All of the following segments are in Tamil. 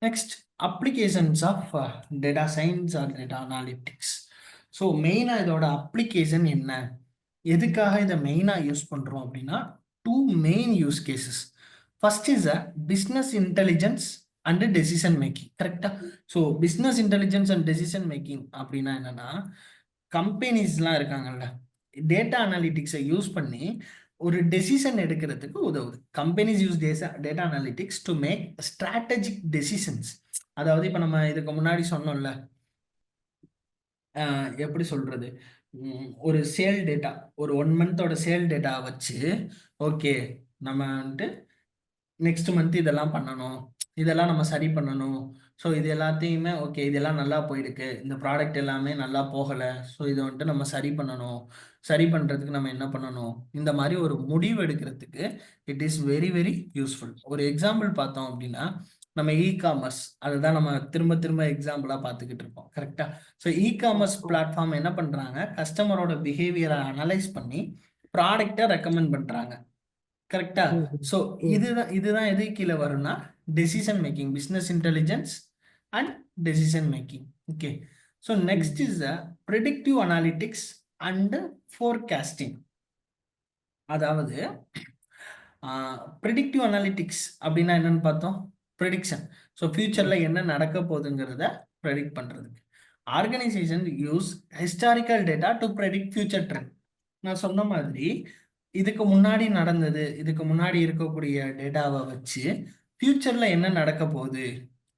Next applications of data science or data analytics. So மெயினாக இதோட அப்ளிகேஷன் என்ன, எதுக்காக இதை மெயினாக யூஸ் பண்ணுறோம் அப்படின்னா two main use cases. First is a business intelligence and decision making. கரெக்டா? So business intelligence and decision making அப்படின்னா என்னன்னா, கம்பெனிஸ்லாம் இருக்காங்கல்ல, டேட்டா அனாலிட்டிக்ஸை யூஸ் பண்ணி ஒரு டெசிஷன் எடுக்கிறதுக்கு உதவுது. Companies use data analytics to make strategic decisions. அதாவது இப்போ நம்ம இதுக்கு முன்னாடி சொன்னோம்ல, எப்படி சொல்றது, ஒரு சேல் டேட்டா, ஒரு 1 மந்தோட சேல் டேட்டா வச்சு ஓகே நம்ம வந்துட்டு நெக்ஸ்ட் மந்த் இதெல்லாம் பண்ணணும், இதெல்லாம் நம்ம சரி பண்ணணும். ஸோ இது எல்லாத்தையுமே ஓகே, இதெல்லாம் நல்லா போயிருக்கு, இந்த ப்ராடக்ட் எல்லாமே நல்லா போகலை, ஸோ இதை வந்துட்டு நம்ம சரி பண்ணணும். சரி பண்ணுறதுக்கு நம்ம என்ன பண்ணணும், இந்த மாதிரி ஒரு முடிவு எடுக்கிறதுக்கு it is very very useful. ஒரு எக்ஸாம்பிள் பார்த்தோம் அப்படின்னா, நம்ம இ காமர்ஸ், அதுதான் நம்ம திரும்ப திரும்ப எக்ஸாம்பிளாக பார்த்துக்கிட்டு இருப்போம். கரெக்டாக? ஸோ இ காமர்ஸ் பிளாட்ஃபார்ம் என்ன பண்ணுறாங்க, கஸ்டமரோட பிஹேவியரை அனலைஸ் பண்ணி ப்ராடக்டை ரெக்கமெண்ட் பண்ணுறாங்க. கரெக்டா? ஸோ இதுதான் எது கீழே வரும்னா decision making, business intelligence and decision making. Okay. So next is the predictive analytics and forecasting. அதாவது ப்ரெடிக்டிவ் அனாலிட்டிக்ஸ் அப்படின்னா என்னன்னு பார்த்தோம், ப்ரெடிக்ஷன். ஸோ ஃபியூச்சரில் என்ன நடக்க போகுதுங்கிறத ப்ரெடிக்ட் பண்ணுறதுக்கு organisation use historical data to predict future trend. நான் சொன்ன மாதிரி இதுக்கு முன்னாடி நடந்தது, இதுக்கு முன்னாடி இருக்கக்கூடிய டேட்டாவை வச்சு ஃபியூச்சரில் என்ன நடக்க போகுது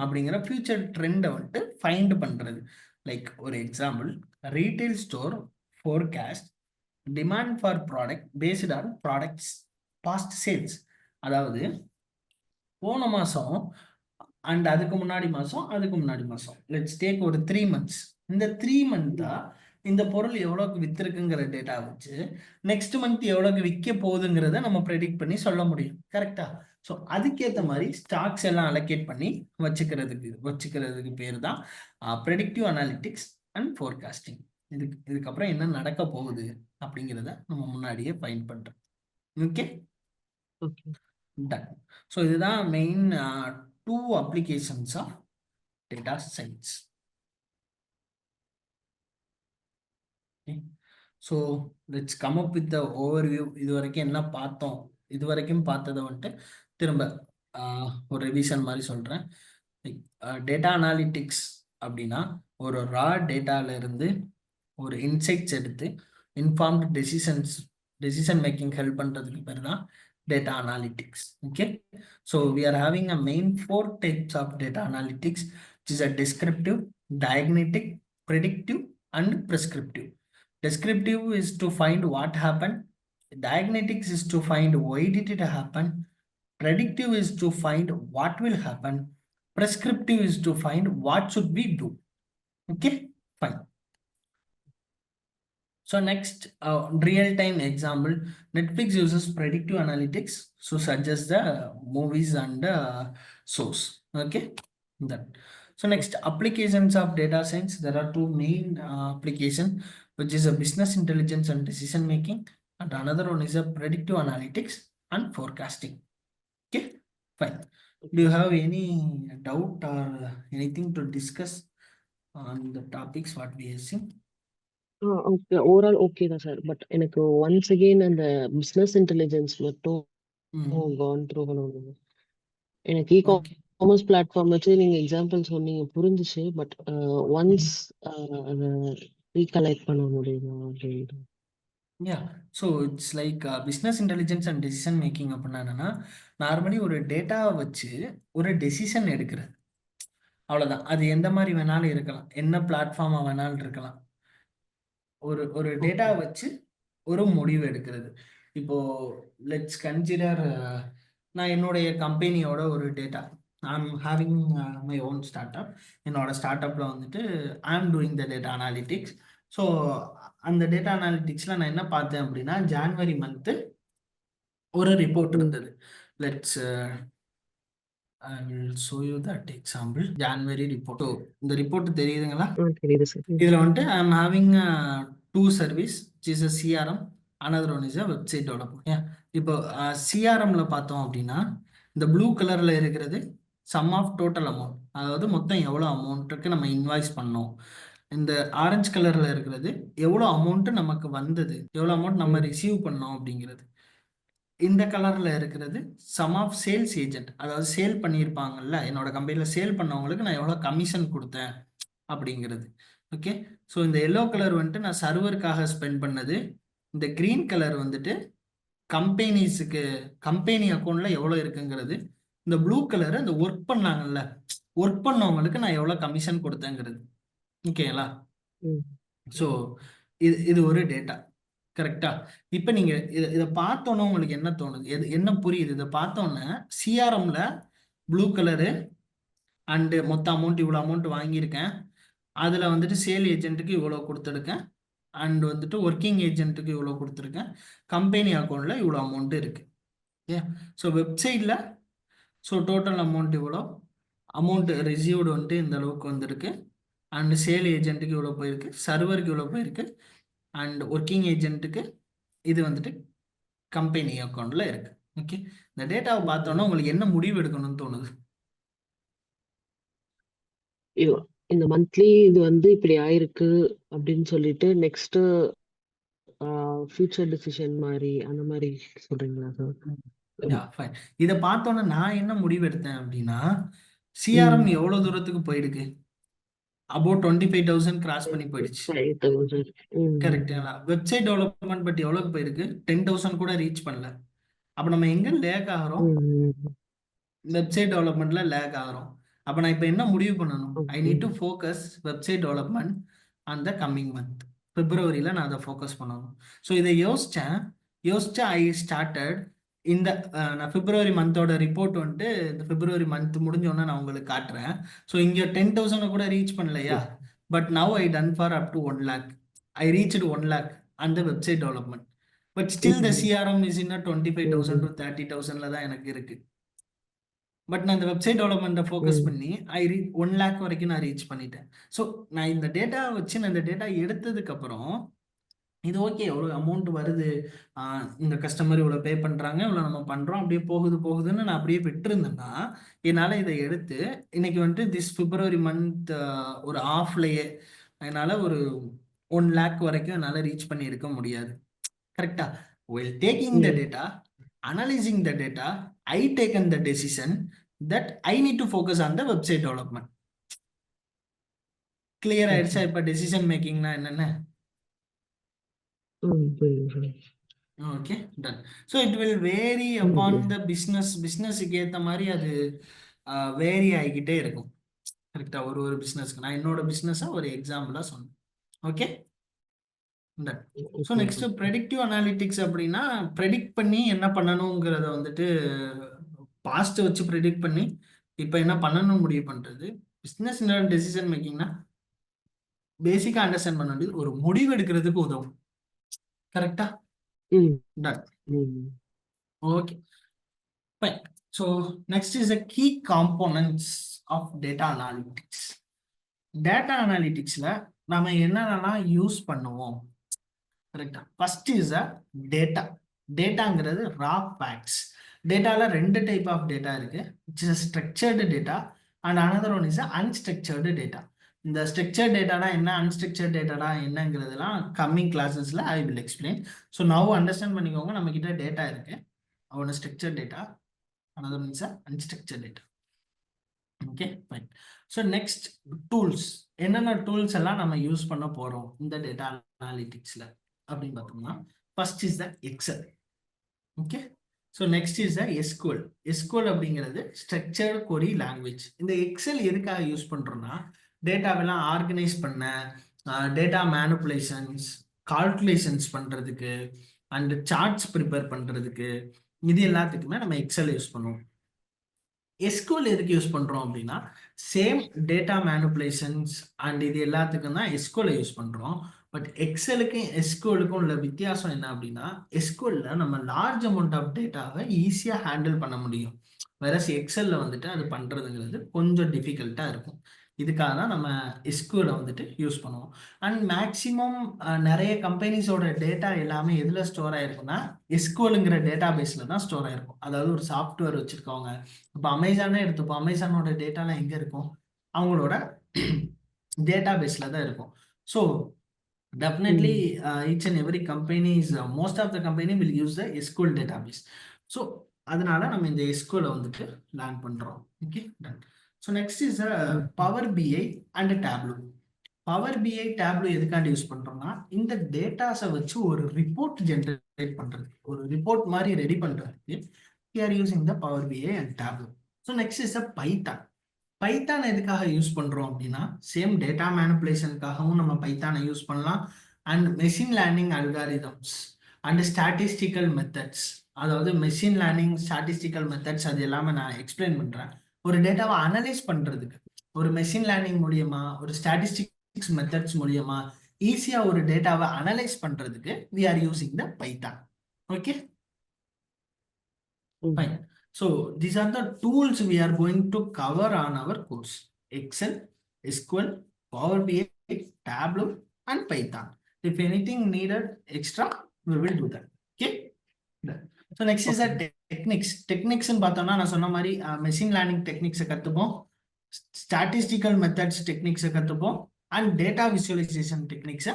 அப்படிங்கிற ஃபியூச்சர் ட்ரெண்டை வந்துட்டு ஃபைண்ட் பண்ணுறது. லைக் ஒரு example, retail store forecast demand for product based on products past sales. அதாவது போன மாதம் அண்ட் அதுக்கு முன்னாடி மாதம், அதுக்கு முன்னாடி மாதம், லெட்ஸ் டேக் ஒரு 3 months. இந்த 3 months இந்த பொருள் எவ்வளோக்கு வித்திருக்குங்கிற டேட்டா வச்சு நெக்ஸ்ட் மந்த் எவ்வளோக்கு விற்க போகுதுங்கிறத நம்ம ப்ரெடிக்ட் பண்ணி சொல்ல முடியும். கரெக்டா? ஸோ அதுக்கேற்ற மாதிரி ஸ்டாக்ஸ் எல்லாம் அலோகேட் பண்ணி வச்சுக்கிறதுக்கு பேர் தான் ப்ரெடிக்டிவ் அனாலிட்டிக்ஸ் அண்ட் ஃபோர்காஸ்டிங். இதுக்கப்புறம் என்ன நடக்க போகுது அப்படிங்கிறத நம்ம முன்னாடியே ஃபைண்ட் பண்ணுறோம். Okay, done. ஸோ இதுதான் main two applications of data science. So let's come up with the overview. இது வரைக்கும் என்ன பார்த்தோம், இது வரைக்கும் பார்த்ததை வந்துட்டு திரும்ப ஒரு ரிவிஷன் மாதிரி சொல்கிறேன். டேட்டா அனாலிட்டிக்ஸ் அப்படின்னா ஒரு ரா டேட்டாவிலேருந்து ஒரு இன்சைட்ஸ் எடுத்து இன்ஃபார்ம்டு டெசிஷன் மேக்கிங் ஹெல்ப் பண்ணுறதுக்கு பேர் தான் data analytics. Okay, so we are having a main 4 types of data analytics, which is a descriptive, diagnostic, predictive and prescriptive. Descriptive is to find what happened, diagnostics is to find why did it happen, predictive is to find what will happen, prescriptive is to find what should we do. Okay, fine. So next, real-time example, Netflix uses predictive analytics to suggest the movies and shows. Okay, that. So next, applications of data science. There are two main applications, which is a business intelligence and decision making, and another one is a predictive analytics and forecasting. Okay, fine. Do you have any doubt or anything to discuss on the topics what we are seeing? Okay, overall okay தான் சார். பட் எனக்கு ஒன்ஸ் அகெயின் அந்த பிஸ்னஸ் இன்டெலிஜென்ஸ் மட்டும் கான் த்ரூ பண்ணணும். எனக்கு இ காமர்ஸ் பிளாட்ஃபார்ம் வச்சு நீங்க எக்ஸாம்பிள் சொன்னீங்க, புரிஞ்சுச்சு. பட் ஒன்ஸ் அதை ரீகலெக்ட் பண்ண முடியுமா அப்படின்ட்டு. Yeah, so it's like business intelligence and decision making அப்படின்னா என்னன்னா, நார்மலி ஒரு டேட்டாவை வச்சு ஒரு டெசிஷன் எடுக்கிறது, அவ்வளோதான். அது எந்த மாதிரி வேணாலும் இருக்கலாம், என்ன பிளாட்ஃபார்மாக வேணாலும் இருக்கலாம். ஒரு டேட்டாவை வச்சு ஒரு முடிவு எடுக்கிறது. இப்போ லெட்ஸ் கன்சிடர், நான் என்னுடைய கம்பெனியோட ஒரு data, I'm having my own start up. என்னோட ஸ்டார்ட் அப்பில் வந்துட்டு I am doing the data analytics. ஸோ அந்த டேட்டா அனாலிட்டிக்ஸில் நான் என்ன பார்த்தேன் அப்படின்னா, ஜான்வரி மந்த்து ஒரு ரிப்போர்ட் இருந்தது. Let's I will show you that example. January report. So இந்த ரிப்போர்ட் தெரியுதுங்களா? தெரியுது சார். இதில் வந்துட்டு ஐ ஆம் having 2 service, which is a CRM, another one is a website development. இப்போ சிஆர்எம்ல பார்த்தோம் அப்படின்னா இந்த ப்ளூ கலர்ல இருக்கிறது சம் ஆஃப் டோட்டல் அமௌண்ட், அதாவது மொத்தம் எவ்வளோ அமௌண்ட்டுக்கு நம்ம இன்வாய்ஸ் பண்ணோம். இந்த ஆரஞ்சு கலர்ல இருக்கிறது எவ்வளோ அமௌண்ட் நமக்கு வந்தது, எவ்வளோ அமௌண்ட் நம்ம ரிசீவ் பண்ணோம் அப்படிங்கிறது. இந்த கலர்ல இருக்கிறது சம் ஆஃப் சேல்ஸ் ஏஜென்ட், அதாவது சேல் பண்ணியிருப்பாங்கல்ல, என்னோட கம்பெனியில் சேல் பண்ணவங்களுக்கு நான் எவ்வளோ கமிஷன் கொடுத்தேன் அப்படிங்கிறது. ஓகே, ஸோ இந்த எல்லோ கலர் வந்துட்டு நான் சர்வருக்காக ஸ்பெண்ட் பண்ணது. இந்த கிரீன் கலர் வந்துட்டு கம்பெனிஸுக்கு, கம்பெனி அக்கௌண்ட்ல எவ்வளோ இருக்குங்கிறது. இந்த ப்ளூ கலர் அந்த ஒர்க் பண்ணாங்கல்ல, ஒர்க் பண்ணவங்களுக்கு நான் எவ்வளோ கமிஷன் கொடுத்தேங்கிறது. ஓகேங்களா? ஸோ இது இது ஒரு டேட்டா. கரெக்டா? இப்போ நீங்க இதை பார்த்தோன்னே உங்களுக்கு என்ன தோணுது, என்ன புரியுது? இதை பார்த்தோன்னே சிஆர்எம்ல ப்ளூ கலரு அண்டு மொத்த அமௌண்ட் இவ்வளோ அமௌண்ட் வாங்கியிருக்கேன், அதில் வந்துட்டு சேல் ஏஜென்ட்டுக்கு இவ்வளோ கொடுத்துருக்கேன், அண்ட் வந்துட்டு ஒர்க்கிங் ஏஜென்ட்டுக்கு இவ்வளோ கொடுத்துருக்கேன், கம்பெனி அக்கௌண்ட்டில் இவ்வளோ அமௌண்ட் இருக்கு. ஓகே, ஸோ வெப்சைட்டில் ஸோ டோட்டல் அமௌண்ட் இவ்வளோ, அமௌண்ட் ரிசீவ்டு வந்துட்டு இந்த அளவுக்கு வந்திருக்கு, அண்ட் சேல் ஏஜென்ட்டுக்கு இவ்வளோ போயிருக்கு, சர்வருக்கு இவ்வளோ போயிருக்கு, அண்ட் ஒர்க்கிங் ஏஜென்ட்டுக்கு இது வந்துட்டு கம்பெனி அக்கௌண்ட்ல இருக்கு. ஓகே, இந்த டேட்டாவை பார்த்தோன்னா உங்களுக்கு என்ன முடிவு எடுக்கணும்னு தோணுது? இந்த மந்த்லி இது வந்து இப்படி ஆயிருக்கு அப்படின்னு சொல்லிட்டு நெக்ஸ்ட் ஃபியூச்சர் டிசிஷன் மாதிரி அந்த மாதிரி சொல்றீங்களா சார்? இதை பார்த்தோன்னா நான் என்ன முடிவு எடுத்தேன் அப்படின்னா, சிஆர்எம் எவ்வளவு தூரத்துக்கு போயிருக்கு, அபவுட் 25,000 கிராஸ் பண்ணி போயிடுச்சு. கரெக்டுங்களா? வெப்சைட் டெவலப்மெண்ட் பட் எவ்வளவு போயிருக்கு, 10,000 கூட ரீச் பண்ணல. அப்ப நம்ம எங்க லேக் ஆகிறோம்? வெப்சைட் டெவலப்மெண்ட்ல லேக் ஆகிறோம். அப்ப நான் இப்ப என்ன முடிவு பண்ணணும்? I need to focus website development அந்த கம்மிங் மந்த். பிப்ரவரியில நான் அதை ஃபோக்கஸ் பண்ணணும். ஸோ இதை யோசிச்சு ஐ ஸ்டார்டட் இந்த நான் பிப்ரவரி மந்தோட ரிப்போர்ட் வந்துட்டு இந்த பிப்ரவரி மந்த் முடிஞ்சோன்னா நான் உங்களுக்கு காட்டுறேன். ஸோ இங்கே 10,000 கூட ரீச் பண்ணலையா, but now I done for up to 1 lakh. I reached 1 lakh அந்த website development. But still the CRM is in 25,000 to 30,000 தான் எனக்கு இருக்கு. பட் நான் இந்த வெப்சைட் டெவலப்மெண்ட்டை ஃபோக்கஸ் பண்ணி ஐ 1 lakh வரைக்கும் நான் ரீச் பண்ணிட்டேன். ஸோ நான் இந்த டேட்டா வச்சு நான் இந்த டேட்டா எடுத்ததுக்கப்புறம் இது ஓகே, எவ்வளோ அமௌண்ட் வருது, இந்த கஸ்டமர் இவ்வளோ பே பண்ணுறாங்க, இவ்வளோ நம்ம பண்ணுறோம், அப்படியே போகுதுன்னு நான் அப்படியே விட்டுருந்தேன்னா என்னால் இதை எடுத்து இன்னைக்கு வந்துட்டு திஸ் பிப்ரவரி மந்த் ஒரு ஆஃப்லேயே என்னால் ஒரு 1 lakh வரைக்கும் என்னால் ரீச் பண்ணி இருக்க முடியாது. கரெக்டா? while taking the data, analyzing the data, I taken the decision that I need to focus on the website development. Clear ஆயிடுச்சா இப்ப டெசிஷன் மேக்கிங்னா என்னன்னு? Okay, done. So it will vary upon the பிஸ்னஸுக்கு ஏற்ற மாதிரி அது வேரி ஆகிக்கிட்டே இருக்கும். கரெக்டா? ஒரு பிஸ்னஸ்க்கு நான் என்னோட பிஸ்னஸை ஒரு எக்ஸாம்பிளாக சொன்னேன். Okay, done. So next predictive analytics அப்படின்னா ப்ரெடிக்ட் பண்ணி என்ன பண்ணணுங்கிறத வந்துட்டு பாஸ்ட் வச்சு ப்ரெடிக்ட் பண்ணி இப்போ என்ன பண்ணணும்னு முடிவு பண்ணுறது. பிஸ்னஸ் டெசிஷன் மேக்கிங்னா பேசிக்காக அண்டர்ஸ்டாண்ட் பண்ண வேண்டியது ஒரு முடிவு எடுக்கிறதுக்கு உதவும். கரெக்டா? Done. Okay, fine. So next is the key components of data analytics. Data analyticsல நாம என்னென்னலாம் யூஸ் பண்ணுவோம்? கரெக்டா? First is a data. டேட்டாங்கிறது ரா ஃபேக்ட்ஸ். டேட்டால 2 டைப் ஆஃப் டேட்டா இருக்கு, which is structured data and another one is unstructured data. இந்த ஸ்ட்ரக்சர்ட் டேட்டானா என்ன, அன்ஸ்ட்ரக்சர்ட் டேட்டானா என்னங்கிறதுலாம் கம்மிங் கிளாஸஸ்ல I will explain. So now understand பண்ணிக்கோங்க, நம்ம கிட்ட டேட்டா இருக்கு, ஒன்று structured data, another one is unstructured data. Okay, fine. So next, tools. என்னென்ன டூல்ஸ் எல்லாம் நம்ம யூஸ் பண்ண போறோம் இந்த டேட்டா அனாலிட்டிக்ஸ்ல அப்படின்னு பார்த்தோம்னா first is the Excel. Okay, so next is the SQL. SQL அப்படிங்கிறது ஸ்ட்ரக்சர்டு கொரி லாங்குவேஜ். இந்த எக்ஸல் எதுக்காக யூஸ் பண்றோம்னா டேட்டாவெல்லாம் ஆர்கனைஸ் பண்ண, டேட்டா மேனிப்புலேஷன்ஸ், கால்குலேஷன்ஸ் பண்றதுக்கு அண்ட் சார்ட்ஸ் ப்ரிப்பேர் பண்றதுக்கு, இது எல்லாத்துக்குமே நம்ம எக்ஸல் யூஸ் பண்ணுவோம். எஸ்கியூஎல் எதுக்கு யூஸ் பண்றோம் அப்படின்னா சேம் டேட்டா மேனிப்புலேஷன்ஸ் அண்ட் இது எல்லாத்துக்கும் தான் எஸ்கியூஎல் யூஸ் பண்றோம். பட் எக்ஸலுக்கும் எஸ்கியூஎலுக்கும் உள்ள வித்தியாசம் என்ன அப்படின்னா எஸ்கியூஎல்ல நம்ம லார்ஜ் அமௌண்ட் ஆஃப் டேட்டாவை ஈஸியாக ஹேண்டில் பண்ண முடியும், வேற எக்ஸல்ல வந்துட்டு அது பண்றதுங்கிறது கொஞ்சம் டிஃபிகல்ட்டா இருக்கும். இதுக்காக தான் நம்ம எஸ்கியூஎல் வந்துட்டு யூஸ் பண்ணுவோம். அண்ட் மேக்ஸிமம் நிறைய கம்பெனிஸோட டேட்டா எல்லாமே எதுல ஸ்டோர் ஆயிருக்குன்னா எஸ்கியூஎல்ங்கிற டேட்டா பேஸ்ல தான் ஸ்டோர் ஆயிருக்கும். அதாவது ஒரு சாஃப்ட்வேர் வச்சிருக்கவங்க, இப்போ அமேசானே எடுத்துப்போம், அமேசானோட டேட்டாலாம் எங்க இருக்கும், அவங்களோட டேட்டா பேஸ்ல தான் இருக்கும். So definitely each and every companies most of the company will use the SQL database. So அதனால நம்ம இந்த SQL வந்துட்டு லேர்ன் பண்றோம். Okay done. So next is Power BI and Tableau. Power BI Tableau எதுக்காண்டி யூஸ் பண்றோம்னா இந்த டேட்டாஸை வச்சு ஒரு ரிப்போர்ட் ஜென்ரேட் பண்றதுக்கு, ஒரு ரிப்போர்ட் மாதிரி ரெடி பண்றதுக்கு we are using the Power BI and Tableau. So next is a Python. Python எதுக்காக யூஸ் பண்றோம் அப்படின்னா சேம் டேட்டா மேனிப்புலேஷனுக்காகவும் நம்ம பைத்தானை யூஸ் பண்ணலாம். And machine learning algorithms and statistical methods, அதாவது மெஷின் லேர்னிங் ஸ்டாட்டிஸ்டிக்கல் மெத்தட்ஸ் அது எல்லாமே நான் எக்ஸ்பிளைன் பண்றேன். ஒரு டேட்டாவை அனலைஸ் பண்றதுக்கு ஒரு மெஷின் லேர்னிங் மூலியமா, ஒரு ஸ்டாட்டிஸ்டிக்ஸ் மெத்தட்ஸ் மூலியமா ஈஸியா ஒரு டேட்டாவை அனலைஸ் பண்றதுக்கு we are using the Python. Okay, fine. So these are the tools we are going to cover on our course: Excel, SQL, Power BI, Tableau, and Python. If anything needed extra, we will do that. Okay. So next is the techniques. Techniques in பார்த்தோம்னா நான் சொன்ன மாதிரி மெஷின் லேர்னிங் டெக்னிக்ஸ் கத்துப்போம், ஸ்டாட்டிஸ்டிக்கல் மெத்தட்ஸ் டெக்னிக்ஸ் கத்துப்போம், அண்ட் டேட்டா விசுவலைசேஷன் டெக்னிக்ஸ்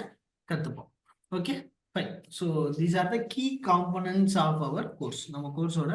கத்துப்போம். Okay fine. So these are the key components of our course. நம்ம கோர்ஸோட